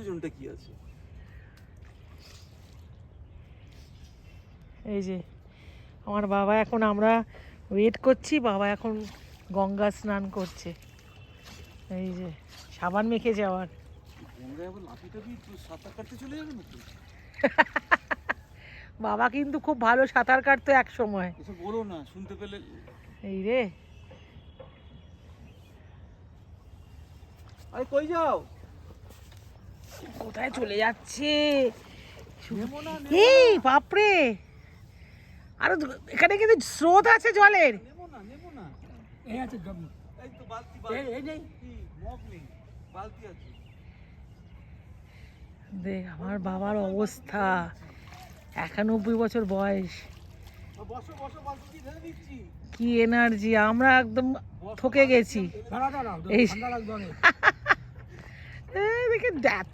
প্রয়োজনটা কি আছে? এই যে আমার বাবা, এখন আমরা ওয়েট করছি, বাবা এখন গঙ্গা স্নান করছে। এই যে সাবান মেখে যাওয়ার। গঙ্গায় আবার লাফি টাফি সাঁতার কাটতে চলে যাবে নাকি? বাবা কিন্তু খুব ভালো সাঁতার কাটতো এক সময়। এসব বলো না, শুনতে পেলে। এই রে, আরে কই যাও? কোথায় চলে যাচ্ছে? নেমো না, এই বাপরে, আরো এখানে কিন্তু স্রোত আছে জলের। নেমো না, নেমো না। এই আছে এই তো বালতি, এই নেই কি মগ নেই, বালতি আছে। দেখ আমার বাবার অবস্থা, 91 বছর বয়স, বসো বসো, বালতি ঢেলে দিচ্ছি। কি এনার্জি! আমরা একদম থকে গেছি। দাঁড়া দাঁড়া এই ঠান্ডা লাগবে অনেক। দেখে